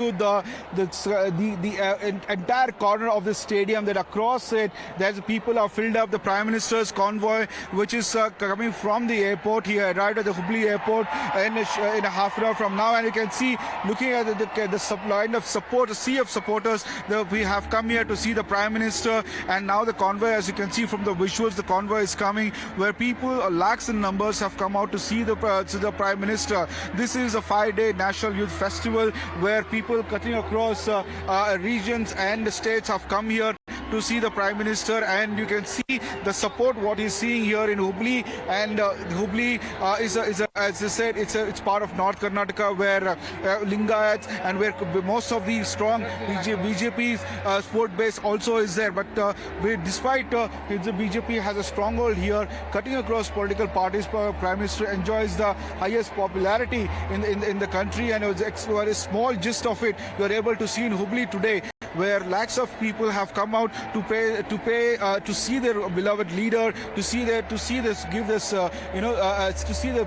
entire corner of the stadium, that across it there's people are filled up. The Prime Minister's convoy, which is coming from the airport. He arrived at the Hubballi airport in a half an hour from now, and you can see, looking at the line of support, a sea of supporters. We have come here to see the Prime Minister, and now the convoy, as you can see from the visuals, the convoy is coming, where people, lakhs in numbers, have come out to see the Prime Minister. This is a 5-day National Youth Festival where people cutting across regions and states have come here to see the Prime Minister, and you can see the support what he's seeing here in Hubballi. And Hubballi is as I said, it's part of North Karnataka, where Lingayats and where most of the strong BJP support base also is there. But despite the BJP has a stronghold here, cutting across political parties, Prime Minister enjoys the highest popularity in the country, and it's a small gist of it you're able to see in Hubballi today, where lakhs of people have come out to see their beloved leader, to see the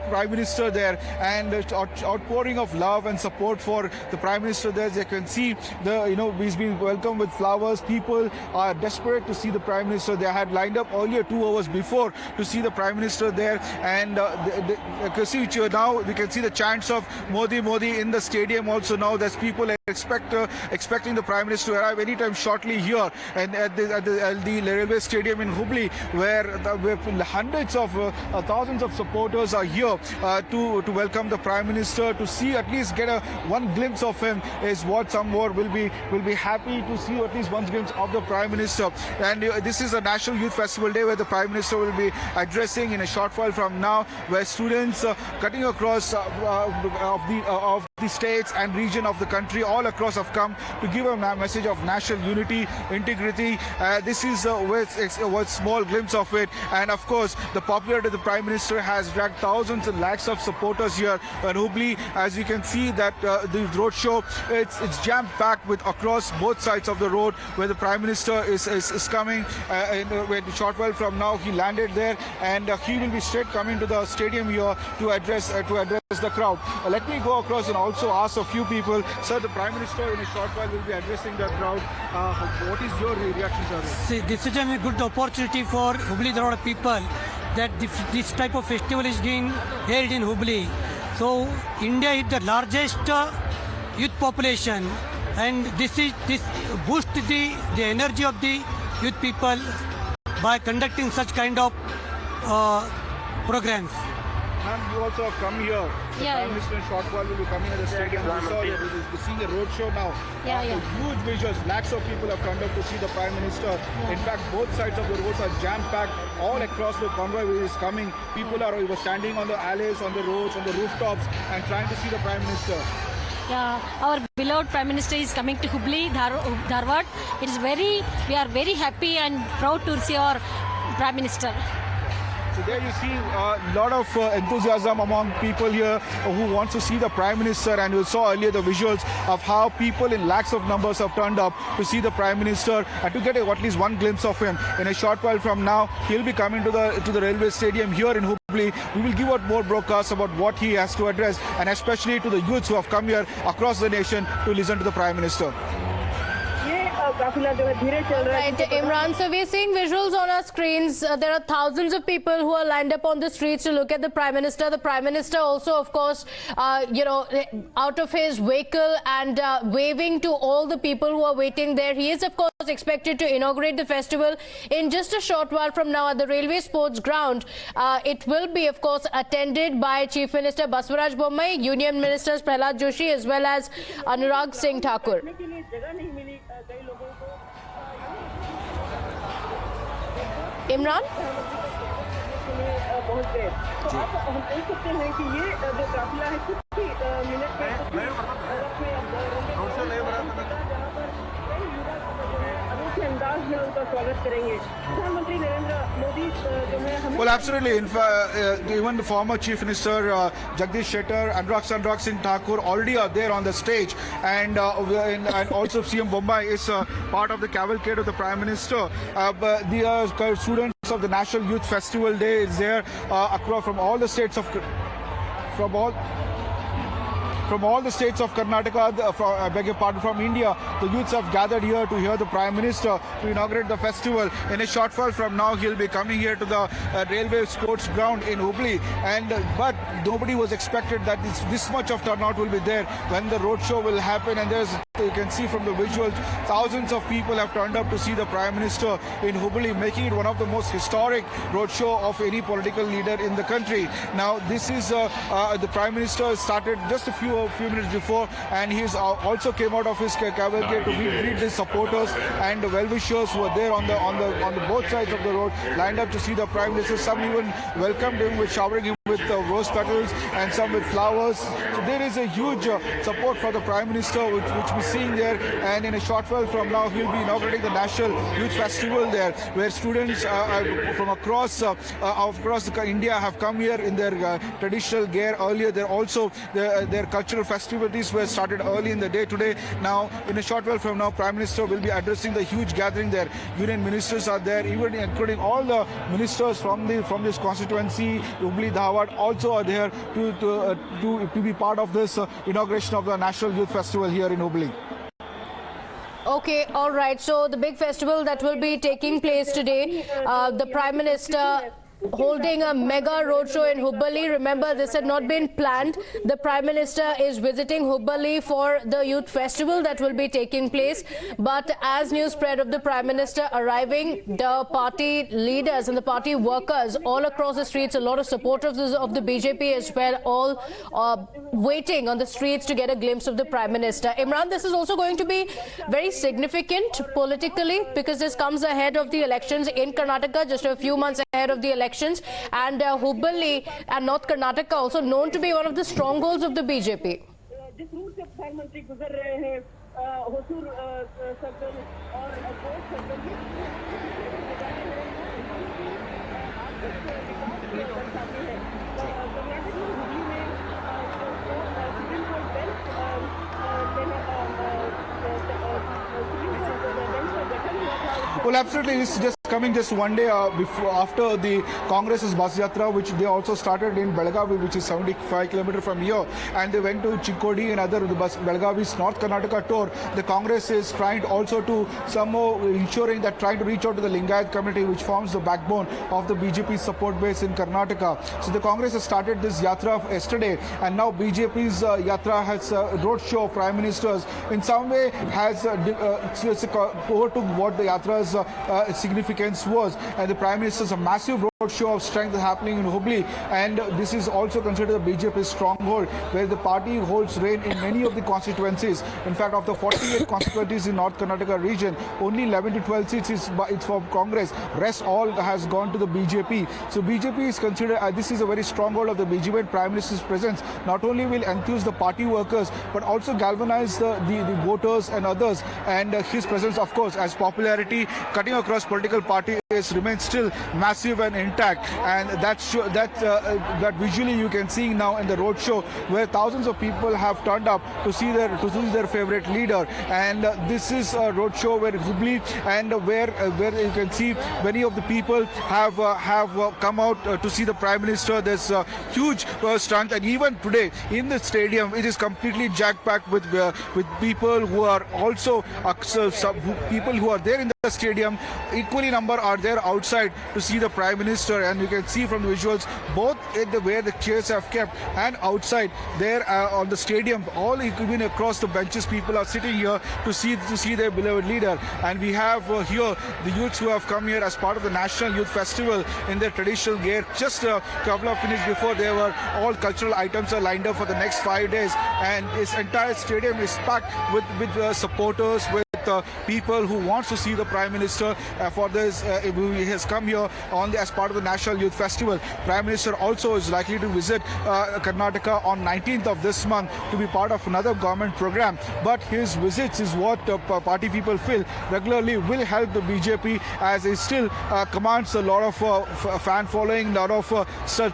Prime Minister there, and outpouring of love and support for the Prime Minister there. As you can see, he's been welcomed with flowers. People are desperate to see the Prime Minister. They had lined up earlier 2 hours before to see the Prime Minister there, and now we can see the chants of Modi, Modi in the stadium also. Now there's people expecting the Prime Minister to arrive anytime shortly here, and at the railway stadium in Hubballi, where hundreds of thousands of supporters are here to welcome the Prime Minister, to see, at least get one glimpse of him, is what some more will be happy to see, at least one glimpse of the Prime Minister. And this is a National Youth Festival Day where the Prime Minister will be addressing in a short while from now, where students cutting across of the states and region of the country all across have come to give a message of national unity, integrity. This is a small glimpse of it, and of course the popularity of the Prime Minister has dragged thousands and lakhs of supporters here in Hubballi. As you can see that the roadshow, it's jam-packed with across both sides of the road, where the Prime Minister is coming. In a short while from now he landed there, and he will be straight coming to the stadium here to address the crowd. Let me go across and also ask a few people. Sir, the Prime Minister in a short while will be addressing the crowd. What is your reaction to this? See, this is a good opportunity for Hubballi Dharwad people, that this type of festival is being held in Hubballi. So India is the largest youth population, and this boosts the energy of the youth people by conducting such kind of programs. And you also have come here. The Prime Minister in short while will be coming at the stadium. We saw we're seeing a roadshow now. Huge visuals. Lakhs of people have come up to see the Prime Minister. In fact, both sides of the roads are jam-packed. All across the convoy is coming. People are standing on the alleys, on the roads, on the rooftops, and trying to see the Prime Minister. Yeah, our beloved Prime Minister is coming to Hubballi, Dharwad. We are very happy and proud to see our Prime Minister. So there you see a lot of enthusiasm among people here who want to see the Prime Minister, and you saw earlier the visuals of how people in lakhs of numbers have turned up to see the Prime Minister and to get at least one glimpse of him. In a short while from now, he'll be coming to the railway stadium here in Hubballi. We will give out more broadcasts about what he has to address, and especially to the youths who have come here across the nation to listen to the Prime Minister. Right, Imran. So we're seeing visuals on our screens. There are thousands of people who are lined up on the streets to look at the Prime Minister. The Prime Minister also, of course, out of his vehicle and waving to all the people who are waiting there. He is, of course, expected to inaugurate the festival in just a short while from now at the Railway Sports Ground. It will be, of course, attended by Chief Minister Basavaraj Bommai, Union Ministers Prahlad Joshi, as well as Anurag Singh Thakur. Imran Well, absolutely. In fact, even the former Chief Minister Jagdish Shettar, Anurag Singh Thakur already are there on the stage, and also CM Bombay is part of the cavalcade of the Prime Minister. But the students of the National Youth Festival Day is there across from all the states of from all the states of Karnataka, I beg your pardon, from India. The youths have gathered here to hear the Prime Minister to inaugurate the festival. In a short while from now, he'll be coming here to the railway sports ground in Hubballi. But nobody was expected that this much of turnout will be there when the roadshow will happen. And you can see from the visuals, thousands of people have turned up to see the Prime Minister in Hubballi, making it one of the most historic roadshow of any political leader in the country. Now, this is the Prime Minister started just a few minutes before, and he's also came out of his cavalcade to greet his supporters and the well-wishers who were there on the both sides of the road, lined up to see the Prime Minister. Some even welcomed him with showering him with rose petals and some with flowers. So there is a huge support for the Prime Minister, which we're seeing there. And in a short while from now, he'll be inaugurating the National Youth Festival there, where students from across India have come here in their traditional gear. Earlier, their cultural festivities were started early in the day today. Now, in a short while from now, Prime Minister will be addressing the huge gathering there. Union ministers are there, even including all the ministers from this constituency. Hubballi, Dharwad also are there to be part of this inauguration of the National Youth Festival here in Hubballi. Okay, all right. So the big festival that will be taking place today, the Prime Minister holding a mega roadshow in Hubballi. Remember, this had not been planned. The Prime Minister is visiting Hubballi for the youth festival that will be taking place. But as news spread of the Prime Minister arriving, the party leaders and the party workers all across the streets, a lot of supporters of the BJP as well, all waiting on the streets to get a glimpse of the Prime Minister. Imran, this is also going to be very significant politically because this comes ahead of the elections in Karnataka, just a few months ahead of the elections. And Hubballi and North Karnataka also known to be one of the strongholds of the BJP. Well, absolutely. It's just coming just one day after the Congress's bus yatra, which they also started in Belagavi, which is 75 kilometers from here, and they went to Chikkodi and other the Belagavi's North Karnataka tour. The Congress is trying also to somehow trying to reach out to the Lingayat community, which forms the backbone of the BJP support base in Karnataka. So the Congress has started this yatra yesterday, and now BJP's yatra has roadshow of prime ministers in some way has overtook what the yatra's significance was, and the Prime Minister's a massive roadshow of strength happening in Hubballi, and this is also considered the BJP's stronghold, where the party holds reign in many of the constituencies. In fact, of the 48 constituencies in North Karnataka region, only 11 to 12 seats it's for Congress. Rest all has gone to the BJP. So BJP is considered this is a very stronghold of the BJP, and Prime Minister's presence not only will enthuse the party workers but also galvanize the voters and others. And his presence, of course, as popularity cutting across political parties remains still massive and intact, and that visually you can see now in the roadshow, where thousands of people have turned up to see their favorite leader. And this is a roadshow where Hubballi, and where you can see many of the people have come out to see the Prime Minister. There's a huge strength, and even today in the stadium it is completely jam-packed with people who are also people who are there in the stadium. Equally number are there outside to see the Prime Minister, and you can see from the visuals both where the chairs have kept and outside there on the stadium, all even across the benches, people are sitting here to see their beloved leader. And we have here the youths who have come here as part of the National Youth Festival in their traditional gear. Just a couple of minutes before, there were all cultural items are lined up for the next 5 days, and this entire stadium is packed with supporters, with people who wants to see the Prime Minister for this. He has come here as part of the National Youth Festival. Prime Minister also is likely to visit Karnataka on 19th of this month to be part of another government program. But his visits is what party people feel regularly will help the BJP, as it still commands a lot of fan following, a lot of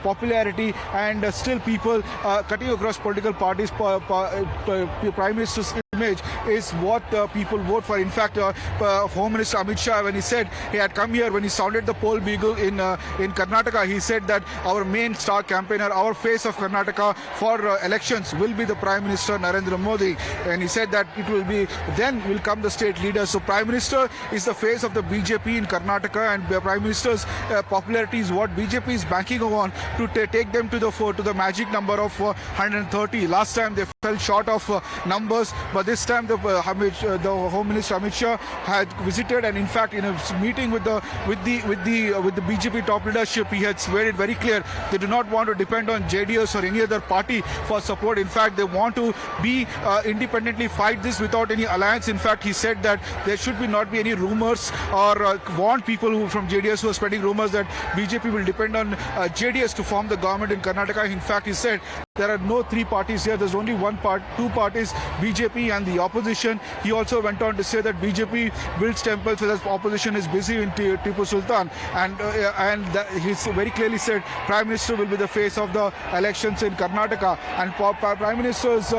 popularity, and still people cutting across political parties. Prime Minister's image is what people vote for. In fact, Home Minister Amit Shah, when he said he had come here, when he sounded the poll bugle in Karnataka, he said that our main star campaigner, our face of Karnataka for elections will be the Prime Minister Narendra Modi. And he said that it will be, then will come the state leaders. So Prime Minister is the face of the BJP in Karnataka, and the Prime Minister's popularity is what BJP is banking on to take them to the magic number of 130. Last time they fell short of numbers, but this time the Home Minister Amit Shah had visited, and in fact in a meeting with the BJP top leadership, he had made it very clear they do not want to depend on JDS or any other party for support. In fact, they want to be independently fight this without any alliance. In fact, he said that there should not be any rumors or warned people who from JDS who are spreading rumors that BJP will depend on JDS to form the government in Karnataka. In fact, he said there are no three parties here. There's only two parties, BJP and the opposition. He also went on to say that BJP builds temples, whereas opposition is busy in Tipu Sultan. And he's very clearly said Prime Minister will be the face of the elections in Karnataka. And Prime Minister's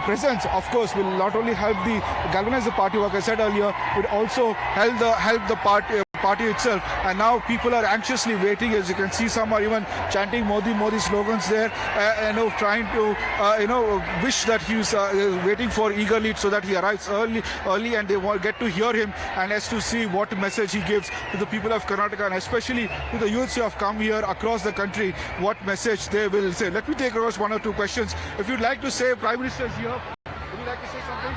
presence, of course, will not only help galvanize the party, like I said earlier, would also help the party itself. And now people are anxiously waiting. As you can see, some are even chanting Modi slogans there, trying to wish that he was waiting for eagerly so that he arrives early and they will get to hear him and as to see what message he gives to the people of Karnataka, and especially to the youths who have come here across the country, what message they will say. Let me take across one or two questions. If you'd like to say, Prime Minister is here, would you like to say something?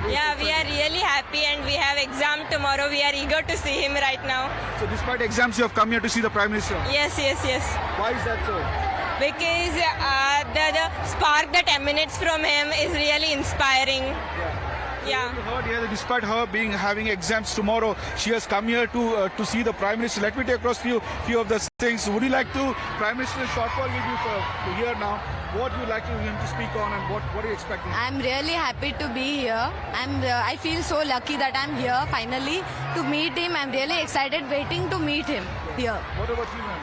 Yeah, we are really happy and we have exam tomorrow. We are eager to see him right now. So despite exams, you have come here to see the Prime Minister? Yes. Why is that so? Because the spark that emanates from him is really inspiring. Yeah. You heard here that despite her having exams tomorrow, she has come here to see the Prime Minister. Let me take across few of the things. Would you like to, Prime Minister, short call with you for here now? What would you like him to speak on, and what are you expecting? I'm really happy to be here. I feel so lucky that I'm here finally to meet him. I'm really excited, waiting to meet him here. What about you, ma'am?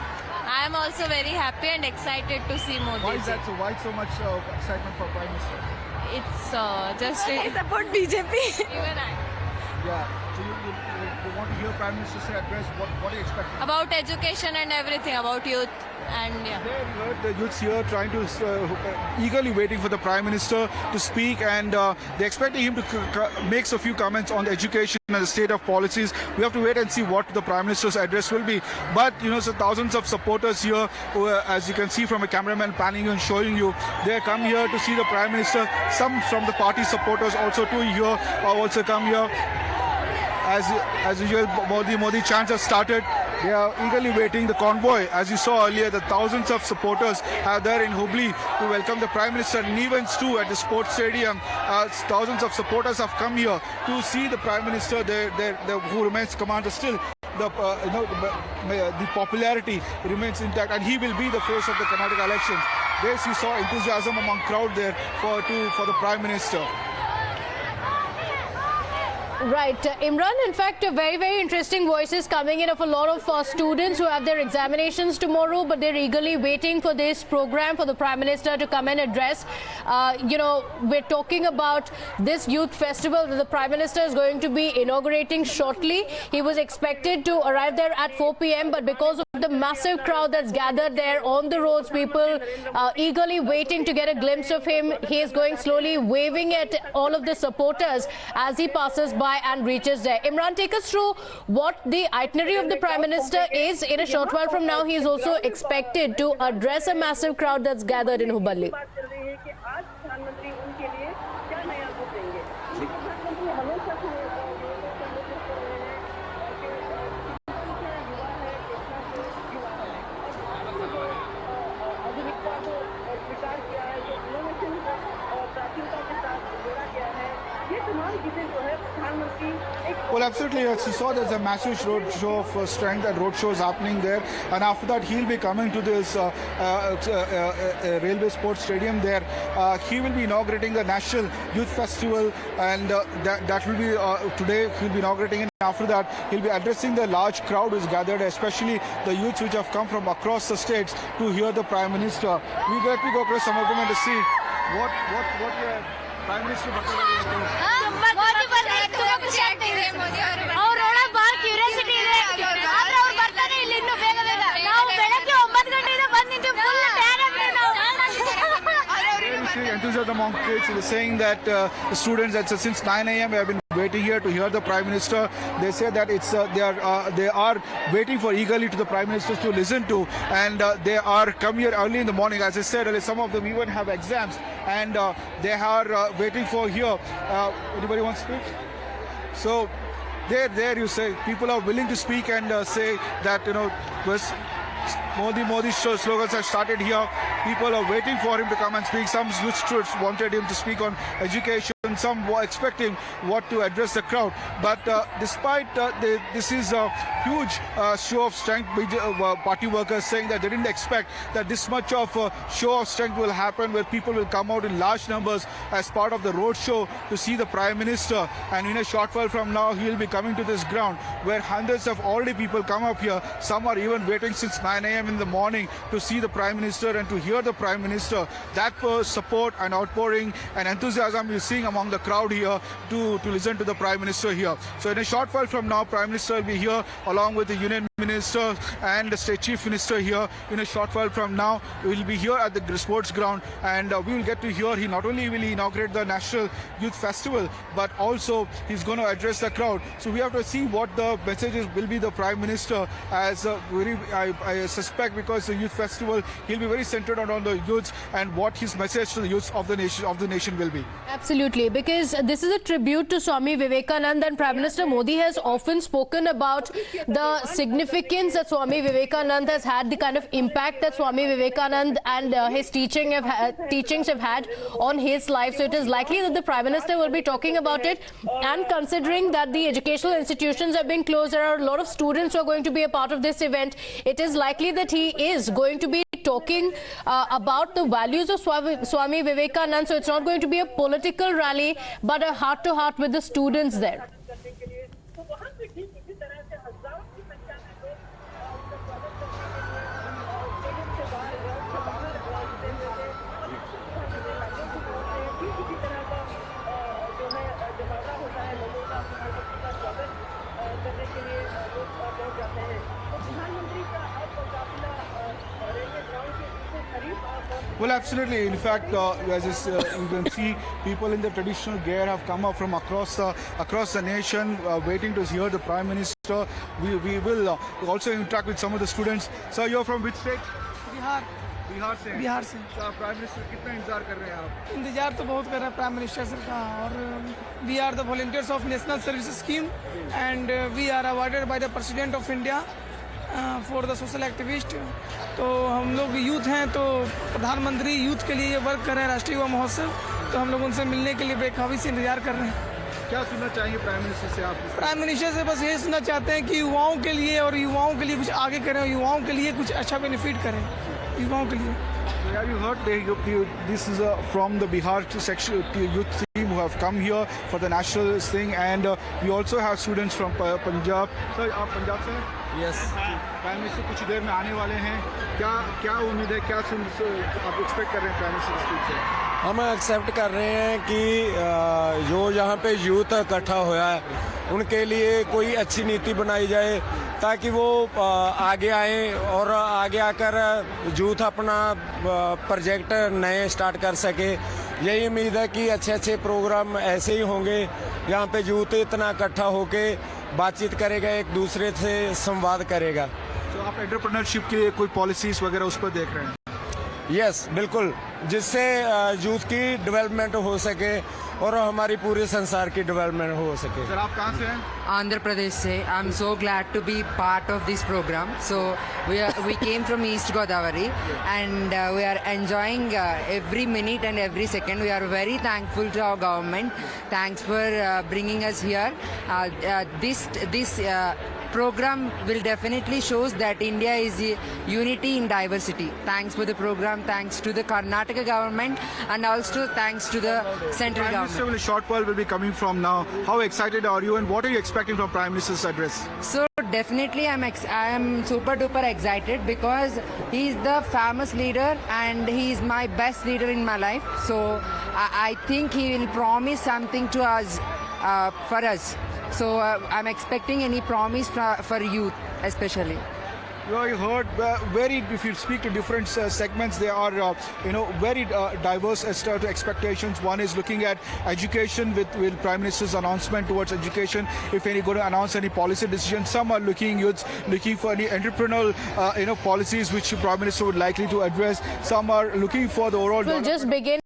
I'm also very happy and excited to see Modi. Why is that so? Why so much excitement for Prime Minister? It's just I support BJP. Even I. Yeah. So you want to hear Prime Minister say address? What are you expecting? About education and everything, about youth. And yeah. There you heard the youths here trying to eagerly waiting for the Prime Minister to speak, and they're expecting him to make a few comments on the education and the state of policies. We have to wait and see what the Prime Minister's address will be. But so thousands of supporters here, who, as you can see from a cameraman panning and showing you, they come here to see the Prime Minister. Some from the party supporters also also come here. As usual, Modi chants have started. They are eagerly waiting. The convoy, as you saw earlier, the thousands of supporters are there in Hubballi to welcome the Prime Minister. And events too at the sports stadium, thousands of supporters have come here to see the Prime Minister. Who remains commander still. The popularity remains intact, and he will be the face of the Karnataka elections. There you saw enthusiasm among crowd there for the Prime Minister. Right, Imran, in fact, very, very interesting voices coming in of a lot of students who have their examinations tomorrow, but they're eagerly waiting for this program for the Prime Minister to come and address. We're talking about this youth festival that the Prime Minister is going to be inaugurating shortly. He was expected to arrive there at 4 p.m., but because of the massive crowd that's gathered there on the roads, people eagerly waiting to get a glimpse of him. He is going slowly, waving at all of the supporters as he passes by and reaches there. Imran, take us through what the itinerary of the Prime Minister is. In a short while from now, he is also expected to address a massive crowd that's gathered in Hubballi. ये Well, absolutely. Yes, you saw there's a massive road show of strength and road shows happening there. And after that, he'll be coming to this railway sports stadium there. He will be inaugurating the National Youth Festival, and that will be today. He'll be inaugurating it. After that, he'll be addressing the large crowd who's gathered, especially the youths which have come from across the states to hear the Prime Minister. We let me go across some of them and to see what Prime Minister enthusiasm among kids. They're saying that the students since 9 a.m. have been waiting here to hear the Prime Minister. They say that it's they are waiting for eagerly to the Prime Minister to listen to, and they are come here early in the morning. As I said earlier, some of them even have exams, and they are waiting for here. Anybody want to speak? So there you say people are willing to speak and say that Modi slogans have started here. People are waiting for him to come and speak. Some students wanted him to speak on education. Some were expecting what to address the crowd. But despite this is a huge show of strength, party workers saying that they didn't expect that this much of a show of strength will happen, where people will come out in large numbers as part of the road show to see the Prime Minister. And in a short while from now, he will be coming to this ground where hundreds of already people come up here. Some are even waiting since 9 a.m. in the morning to see the Prime Minister and to hear the Prime Minister. That support and outpouring and enthusiasm you're seeing among the crowd here to listen to the Prime Minister here. So in a short while from now, Prime Minister will be here along with the Union Minister and the State Chief Minister here. In a short while from now, we will be here at the sports ground, and we will get to hear. He not only will inaugurate the National Youth Festival, but also he's going to address the crowd. So we have to see what the messages will be the Prime Minister, as I suspect, because the Youth Festival, he'll be very centered on the youths and what his message to the youths of the nation will be. Absolutely, because this is a tribute to Swami Vivekananda, and Prime Minister Modi has often spoken about the significance that Swami Vivekananda has had, the kind of impact that Swami Vivekananda and his teachings have had on his life. So it is likely that the Prime Minister will be talking about it, and considering that the educational institutions have been closed, there are a lot of students who are going to be a part of this event. It is likely that he is going to be talking about the values of Swami Vivekananda. So it's not going to be a political rally, but a heart-to-heart with the students there. Well, absolutely. In fact, as you can see, people in the traditional gear have come up from across the nation, waiting to hear the Prime Minister. We will also interact with some of the students. Sir, you're from which state? Bihar से prime minister कितना इंतजार कर रहे हैं आप? इंतजार तो बहुत कर रहे हैं प्राइम मिनिस्टर सर का, और we are the volunteers of National Service Scheme, and we are awarded by the President of India for the social activist. तो हम लोग यूथ हैं, तो प्रधानमंत्री यूथ के लिए वर्क कर रहे हैं, राष्ट्रीय युवा महोत्सव. तो हम लोग उनसे मिलने के लिए बेखौफी से इंतजार कर रहे हैं. क्या सुनना चाहेंगे प्राइम मिनिस्टर से आप? प्राइम मिनिस्टर से बस यही सुनना चाहते हैं कि युवाओं के लिए कुछ आगे करें, युवाओं के लिए कुछ अच्छा बेनिफिट करें युवाओं के लिए. Have you heard this is from the Bihar section youth team who have come here for the national thing, and we also have students from Punjab. Sir, आप पंजाब से हैं? Yes. प्राइम मिनिस्टर कुछ देर में आने वाले हैं. क्या उम्मीद है, क्या आप एक्सपेक्ट कर रहे हैं प्राइम मिनिस्टर स्पीच से? हम एक्सेप्ट कर रहे हैं कि जो यहाँ पे यूथ इकट्ठा हुआ है, उनके लिए कोई अच्छी नीति बनाई जाए, ताकि वो आगे आए और आगे आकर यूथ अपना प्रोजेक्ट नए स्टार्ट कर सके. यही उम्मीद है कि अच्छे अच्छे प्रोग्राम ऐसे ही होंगे. यहाँ पे यूथ इतना इकट्ठा होके बातचीत करेगा, एक दूसरे से संवाद करेगा. तो आप एंटरप्रेन्योरशिप के कोई पॉलिसीज वगैरह उस पर देख रहे हैं? यस बिल्कुल, जिससे यूथ की डेवलपमेंट हो सके और हमारी पूरे संसार की डेवलपमेंट हो सके। सर आप कहाँ से हैं? Andhra Pradesh से। I'm so glad to be part of this program. So we came from East Godavari and we are enjoying every minute and every second. We are very thankful to our government. Thanks for bringing us here. This program will definitely shows that India is unity in diversity. Thanks for the program. Thanks to the Karnataka government and also thanks to the central Prime Minister government. in a short while will be coming from now. How excited are you and what are you expecting from Prime Minister's address? So definitely I am super duper excited because he is the famous leader and he is my best leader in my life. So I think he will promise something to us, for us. So I'm expecting any promise for youth especially. You heard very, if you speak to different segments, they are, very diverse as to expectations. One is looking at education with Prime Minister's announcement towards education. If any going to announce any policy decisions, some are looking for any entrepreneurial, policies which Prime Minister would likely to address. Some are looking for the overall. We'll just begin.